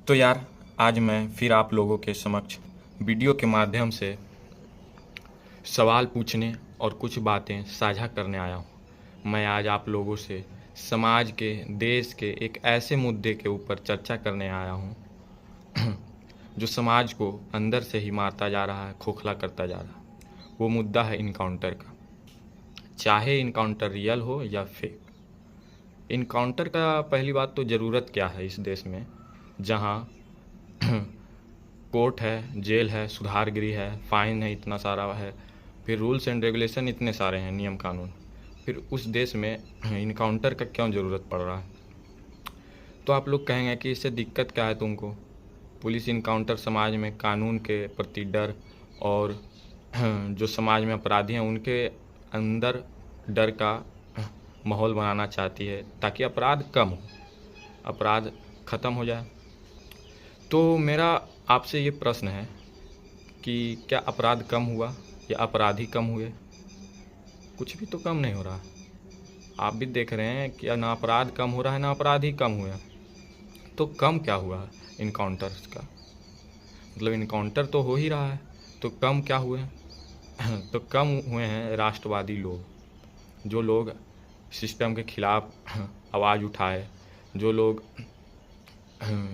तो यार, आज मैं फिर आप लोगों के समक्ष वीडियो के माध्यम से सवाल पूछने और कुछ बातें साझा करने आया हूँ। मैं आज आप लोगों से समाज के, देश के एक ऐसे मुद्दे के ऊपर चर्चा करने आया हूँ जो समाज को अंदर से ही मारता जा रहा है, खोखला करता जा रहा है। वो मुद्दा है इनकाउंटर का। चाहे इनकाउंटर रियल हो या फेक, इनकाउंटर का पहली बात तो ज़रूरत क्या है इस देश में, जहाँ कोर्ट है, जेल है, सुधारगृह है, फ़ाइन है, इतना सारा है, फिर रूल्स एंड रेगुलेशन इतने सारे हैं, नियम कानून। फिर उस देश में इनकाउंटर का क्यों ज़रूरत पड़ रहा है? तो आप लोग कहेंगे कि इससे दिक्कत क्या है तुमको? पुलिस इनकाउंटर समाज में कानून के प्रति डर और जो समाज में अपराधी हैं उनके अंदर डर का माहौल बनाना चाहती है, ताकि अपराध कम हो, अपराध ख़त्म हो जाए। तो मेरा आपसे ये प्रश्न है कि क्या अपराध कम हुआ या अपराधी कम हुए? कुछ भी तो कम नहीं हो रहा। आप भी देख रहे हैं कि ना अपराध कम हो रहा है, ना अपराधी कम हुए। तो कम क्या हुआ इनकाउंटर्स का? मतलब इनकाउंटर तो हो ही रहा है, तो कम क्या हुए? तो कम हुए हैं राष्ट्रवादी लोग, जो लोग सिस्टम के खिलाफ आवाज़ उठाए, जो लोग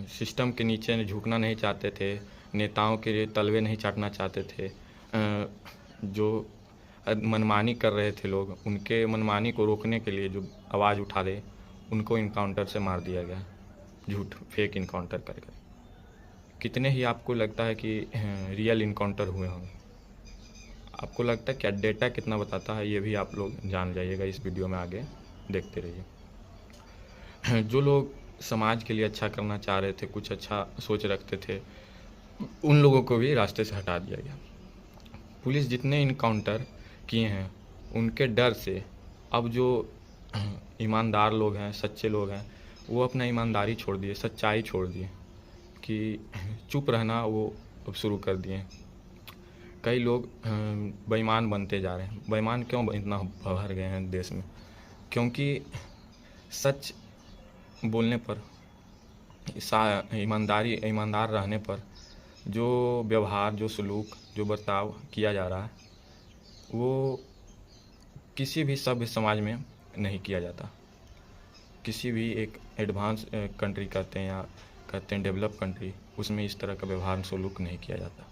सिस्टम के नीचे झुकना नहीं चाहते थे, नेताओं के तलवे नहीं चाटना चाहते थे, जो मनमानी कर रहे थे लोग, उनके मनमानी को रोकने के लिए जो आवाज़ उठा दे, उनको इनकाउंटर से मार दिया गया, झूठ फेक इनकाउंटर करके। कितने ही आपको लगता है कि रियल इनकाउंटर हुए होंगे? आपको लगता है क्या? डेटा कितना बताता है ये भी आप लोग जान जाइएगा इस वीडियो में, आगे देखते रहिए। जो लोग समाज के लिए अच्छा करना चाह रहे थे, कुछ अच्छा सोच रखते थे, उन लोगों को भी रास्ते से हटा दिया गया। पुलिस जितने इनकाउंटर किए हैं, उनके डर से अब जो ईमानदार लोग हैं, सच्चे लोग हैं, वो अपना ईमानदारी छोड़ दिए, सच्चाई छोड़ दिए, कि चुप रहना वो अब शुरू कर दिए। कई लोग बेईमान बनते जा रहे हैं। बेईमान क्यों इतना भर गए हैं देश में? क्योंकि सच बोलने पर, ईमानदार रहने पर जो व्यवहार, जो सलूक, जो बर्ताव किया जा रहा है, वो किसी भी सभ्य समाज में नहीं किया जाता। किसी भी एक एडवांस कंट्री कहते हैं या कहते हैं डेवलप कंट्री, उसमें इस तरह का व्यवहार सलूक नहीं किया जाता।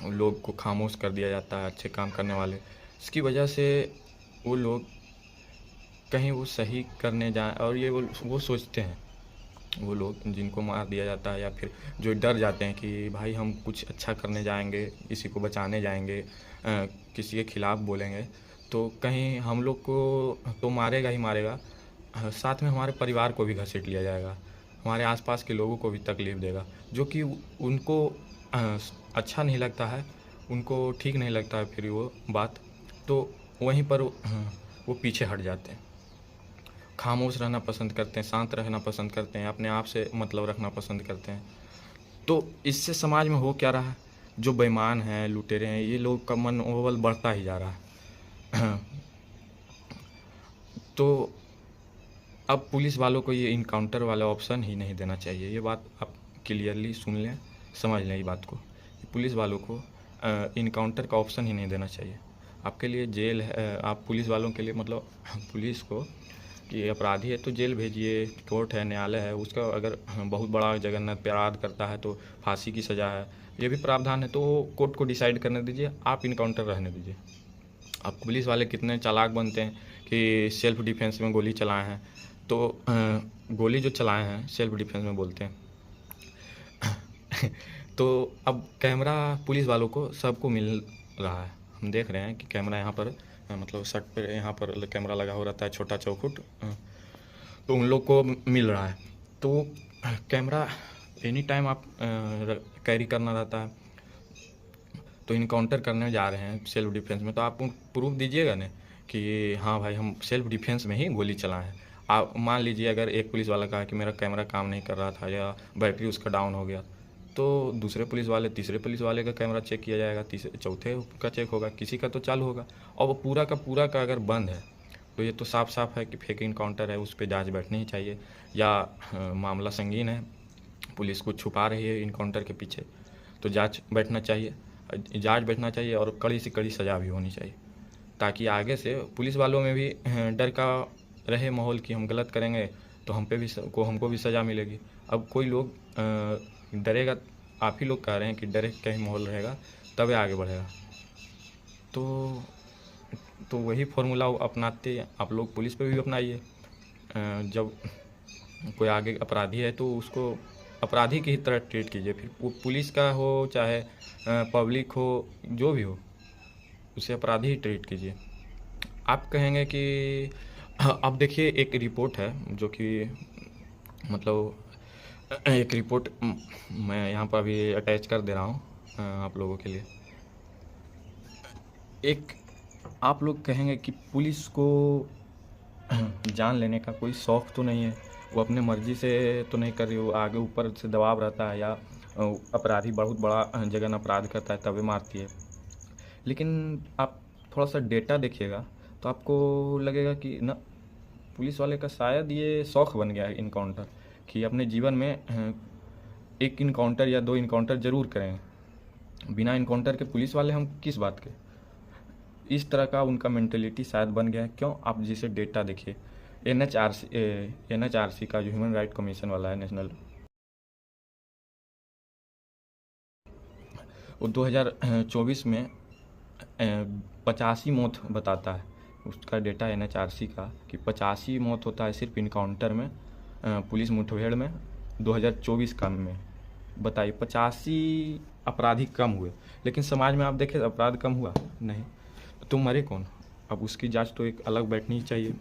लोग को खामोश कर दिया जाता है, अच्छे काम करने वाले। इसकी वजह से वो लोग कहीं वो सही करने जाएं, और ये वो सोचते हैं, वो लोग जिनको मार दिया जाता है या फिर जो डर जाते हैं कि भाई हम कुछ अच्छा करने जाएंगे, किसी को बचाने जाएंगे, किसी के खिलाफ़ बोलेंगे, तो कहीं हम लोग को तो मारेगा ही मारेगा, साथ में हमारे परिवार को भी घसीट लिया जाएगा, हमारे आसपास के लोगों को भी तकलीफ़ देगा, जो कि उनको अच्छा नहीं लगता है, उनको ठीक नहीं लगता है। फिर वो बात तो वहीं पर वो पीछे हट जाते हैं, खामोश रहना पसंद करते हैं, शांत रहना पसंद करते हैं, अपने आप से मतलब रखना पसंद करते हैं। तो इससे समाज में हो क्या रहा है? जो बेईमान हैं, लुटेरे हैं, ये लोग का मनोबल बढ़ता ही जा रहा है। तो अब पुलिस वालों को ये इनकाउंटर वाला ऑप्शन ही नहीं देना चाहिए। ये बात आप क्लियरली सुन लें, समझ लें ये बात को। पुलिस वालों को इनकाउंटर का ऑप्शन ही नहीं देना चाहिए। आपके लिए जेल है, आप पुलिस वालों के लिए मतलब पुलिस को कि अपराधी है तो जेल भेजिए, कोर्ट है, न्यायालय है, उसका अगर बहुत बड़ा जघन्य अपराध करता है तो फांसी की सज़ा है, ये भी प्रावधान है, तो कोर्ट को डिसाइड करने दीजिए, आप इनकाउंटर रहने दीजिए। अब पुलिस वाले कितने चालाक बनते हैं कि सेल्फ डिफेंस में गोली चलाए हैं, तो गोली जो चलाए हैं सेल्फ डिफेंस में बोलते हैं। तो अब कैमरा पुलिस वालों को सबको मिल रहा है, हम देख रहे हैं कि कैमरा यहाँ पर मतलब शर्ट पे यहाँ पर कैमरा लगा हो रहता है, छोटा चौखुट, तो उन लोग को मिल रहा है। तो कैमरा एनी टाइम आप कैरी करना रहता है। तो इनकाउंटर करने जा रहे हैं सेल्फ डिफेंस में, तो आप प्रूफ दीजिएगा ना कि हाँ भाई हम सेल्फ डिफेंस में ही गोली चलाए हैं। आप मान लीजिए अगर एक पुलिस वाला कहा कि मेरा कैमरा काम नहीं कर रहा था या बैटरी उसका डाउन हो गया, तो दूसरे पुलिस वाले, तीसरे पुलिस वाले का कैमरा चेक किया जाएगा, तीसरे चौथे का चेक होगा, किसी का तो चालू होगा। और वो पूरा का अगर बंद है तो ये तो साफ साफ है कि फेक इनकाउंटर है, उस पर जांच बैठनी ही चाहिए। या मामला संगीन है, पुलिस कुछ छुपा रही है इनकाउंटर के पीछे, तो जांच बैठना चाहिए और कड़ी से कड़ी सज़ा भी होनी चाहिए, ताकि आगे से पुलिस वालों में भी डर का रहे माहौल कि हम गलत करेंगे तो हमको भी सज़ा मिलेगी। अब कोई लोग डरेगा, आप ही लोग कह रहे हैं कि डरे कहीं माहौल रहेगा तब आगे बढ़ेगा। तो वही फॉर्मूला अपनाते आप लोग पुलिस पे भी अपनाइए। जब कोई आगे अपराधी है तो उसको अपराधी की ही तरह ट्रीट कीजिए, फिर वो पुलिस का हो चाहे पब्लिक हो, जो भी हो, उसे अपराधी ही ट्रीट कीजिए। आप कहेंगे कि अब देखिए एक रिपोर्ट है जो कि मतलब एक रिपोर्ट मैं यहाँ पर अभी अटैच कर दे रहा हूँ आप लोगों के लिए। एक आप लोग कहेंगे कि पुलिस को जान लेने का कोई शौक़ तो नहीं है, वो अपने मर्ज़ी से तो नहीं कर रही, वो आगे ऊपर से दबाव रहता है, या अपराधी बहुत बड़ा जघन्य अपराध करता है तभी मारती है। लेकिन आप थोड़ा सा डेटा देखिएगा तो आपको लगेगा कि ना, पुलिस वाले का शायद ये शौक़ बन गया है इनकाउंटर, कि अपने जीवन में एक इनकाउंटर या 2 इनकाउंटर ज़रूर करेंगे। बिना इनकाउंटर के पुलिस वाले हम किस बात के, इस तरह का उनका मेंटेलिटी शायद बन गया है। क्यों? आप जिसे डेटा देखिए, NHRC का जो ह्यूमन राइट कमीशन वाला है नेशनल, वो 2024 में 85 मौत बताता है उसका डेटा NHRC का, कि 85 मौत होता है सिर्फ इनकाउंटर में, पुलिस मुठभेड़ में 2024 का में। बताइए, 85 अपराधी कम हुए, लेकिन समाज में आप देखें अपराध कम हुआ नहीं, तो मरे कौन? अब उसकी जांच तो एक अलग बैठनी ही चाहिए।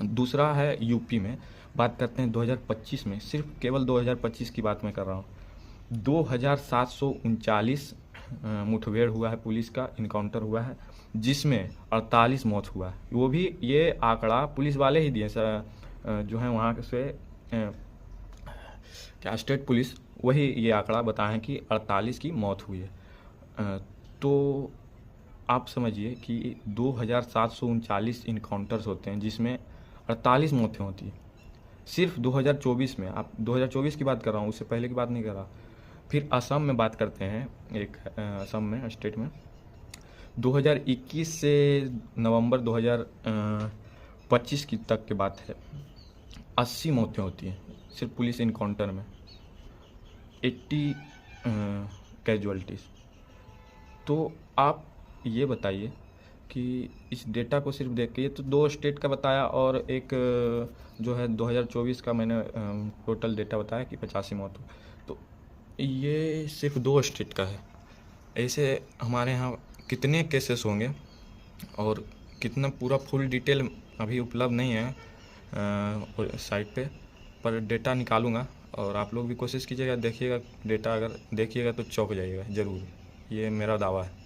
दूसरा है यूपी में, बात करते हैं 2025 में, सिर्फ केवल 2025 की बात मैं कर रहा हूँ। 2739 मुठभेड़ हुआ है, पुलिस का इनकाउंटर हुआ है, जिसमें 48 मौत हुआ है। वो भी ये आंकड़ा पुलिस वाले ही दिए जो है वहाँ से क्या स्टेट पुलिस, वही ये आंकड़ा बताएं कि 48 की मौत हुई है। तो आप समझिए कि 2739 इनकाउंटर्स होते हैं जिसमें 48 मौतें होती हैं सिर्फ 2024 में। आप 2024 की बात कर रहा हूँ, उससे पहले की बात नहीं कर रहा। फिर असम में बात करते हैं, एक असम में स्टेट में 2021 से नवंबर 2025 की तक की बात है, 80 मौतें होती हैं सिर्फ पुलिस इनकाउंटर में, 80 कैजुअल्टीज़। तो आप ये बताइए कि इस डेटा को सिर्फ देख के, ये तो 2 स्टेट का बताया और एक जो है 2024 का मैंने टोटल डेटा बताया कि 85 मौत, तो ये सिर्फ 2 स्टेट का है। ऐसे हमारे यहाँ कितने केसेस होंगे और कितना, पूरा फुल डिटेल अभी उपलब्ध नहीं है साइट पे, पर डेटा निकालूंगा और आप लोग भी कोशिश कीजिएगा, देखिएगा डेटा, अगर देखिएगा तो चौंक जाइएगा ज़रूर, ये मेरा दावा है।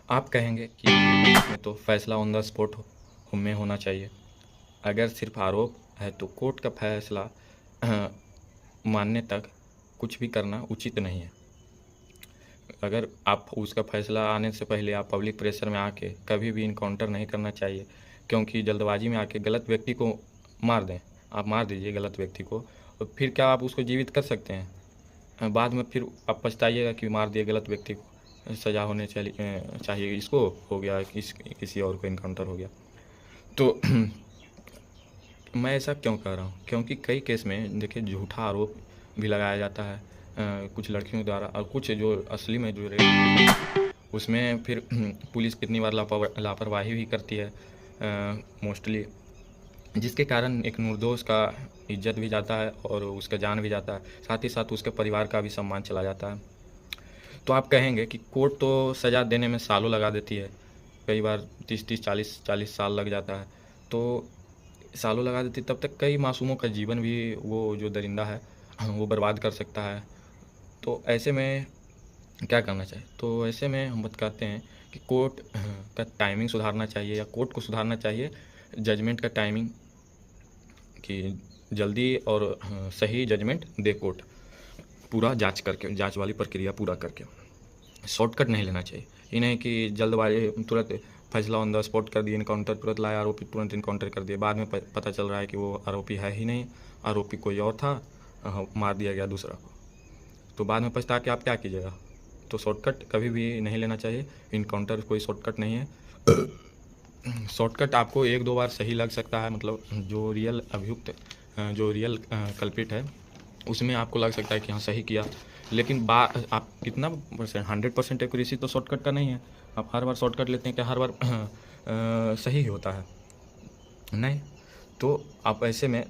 आप कहेंगे कि में तो फैसला ऑन द स्पॉट में होना चाहिए। अगर सिर्फ आरोप है तो कोर्ट का फैसला मानने तक कुछ भी करना उचित नहीं है। अगर आप उसका फैसला आने से पहले आप पब्लिक प्रेशर में आके कभी भी इनकाउंटर नहीं करना चाहिए, क्योंकि जल्दबाजी में आके गलत व्यक्ति को मार दें, आप मार दीजिए गलत व्यक्ति को, और फिर क्या आप उसको जीवित कर सकते हैं? बाद में फिर आप पछताइएगा कि मार दिए गलत व्यक्ति को, सज़ा होने चाहिए, इसको हो गया, किसी और को इनकाउंटर हो गया। तो मैं ऐसा क्यों कह रहा हूँ? क्योंकि कई केस में देखिए झूठा आरोप भी लगाया जाता है कुछ लड़कियों द्वारा, और कुछ जो असली में जो उसमें फिर पुलिस कितनी बार लापरवाही भी करती है मोस्टली, जिसके कारण एक निर्दोष का इज्जत भी जाता है और उसका जान भी जाता है, साथ ही साथ उसके परिवार का भी सम्मान चला जाता है। तो आप कहेंगे कि कोर्ट तो सज़ा देने में सालों लगा देती है, कई बार 30-30, 40-40 साल लग जाता है, तो सालों लगा देती, तब तक कई मासूमों का जीवन भी वो जो दरिंदा है वो बर्बाद कर सकता है। तो ऐसे में क्या करना चाहिए? तो ऐसे में हम बताते हैं कि कोर्ट का टाइमिंग सुधारना चाहिए, या कोर्ट को सुधारना चाहिए जजमेंट का टाइमिंग, कि जल्दी और सही जजमेंट दे कोर्ट, पूरा जांच करके, जांच वाली प्रक्रिया पूरा करके, शॉर्टकट नहीं लेना चाहिए। ये नहीं कि जल्दबाजी तुरंत फैसला ऑन द स्पॉट कर दिए, इनकाउंटर तुरंत लाया, आरोपी तुरंत इनकाउंटर कर दिए, बाद में पता चल रहा है कि वो आरोपी है ही नहीं, आरोपी कोई और था, मार दिया गया दूसरा को। तो बाद में पछता के आप क्या कीजिएगा? तो शॉर्टकट कभी भी नहीं लेना चाहिए, इनकाउंटर कोई शॉर्टकट नहीं है। शॉर्टकट आपको 1-2 बार सही लग सकता है, मतलब जो रियल अभियुक्त जो रियल कल्प्रिट है उसमें आपको लग सकता है कि हाँ सही किया, लेकिन आप कितना परसेंट 100% एक्यूरेसी तो शॉर्टकट का नहीं है। आप हर बार शॉर्टकट लेते हैं क्या हर बार सही होता है? नहीं। तो आप ऐसे में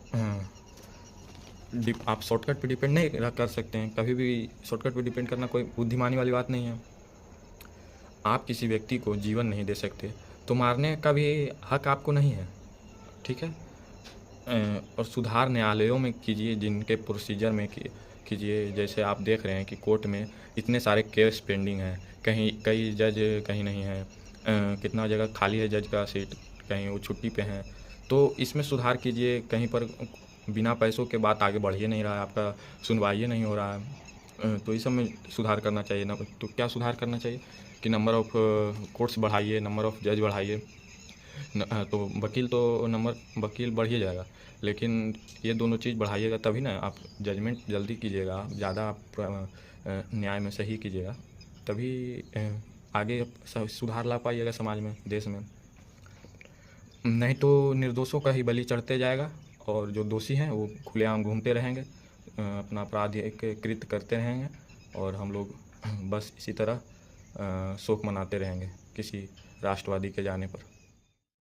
आप शॉर्टकट पे डिपेंड नहीं कर सकते हैं, कभी भी शॉर्टकट पे डिपेंड करना कोई बुद्धिमानी वाली बात नहीं है। आप किसी व्यक्ति को जीवन नहीं दे सकते, तो मारने का भी हक आपको नहीं है, ठीक है? और सुधार न्यायालयों में कीजिए, जिनके प्रोसीजर में कीजिए। जैसे आप देख रहे हैं कि कोर्ट में इतने सारे केस पेंडिंग हैं, कहीं कई जज कहीं नहीं है, कितना जगह खाली है जज का सीट, कहीं वो छुट्टी पे हैं। तो इसमें सुधार कीजिए, कहीं पर बिना पैसों के बात आगे बढ़ ही नहीं रहा है, आपका सुनवाई नहीं हो रहा है। तो इस सब में सुधार करना चाहिए ना। तो क्या सुधार करना चाहिए कि नंबर ऑफ़ कोर्ट्स बढ़ाइए, नंबर ऑफ़ जज बढ़ाइए, तो वकील बढ़ ही जाएगा, लेकिन ये दोनों चीज़ बढ़ाइएगा तभी ना आप जजमेंट जल्दी कीजिएगा, ज़्यादा आप न्याय में सही कीजिएगा, तभी आगे सुधार ला पाइएगा समाज में, देश में। नहीं तो निर्दोषों का ही बलि चढ़ते जाएगा और जो दोषी हैं वो खुलेआम घूमते रहेंगे, अपना अपराध एक कृत्य करते रहेंगे, और हम लोग बस इसी तरह शोक मनाते रहेंगे किसी राष्ट्रवादी के जाने पर।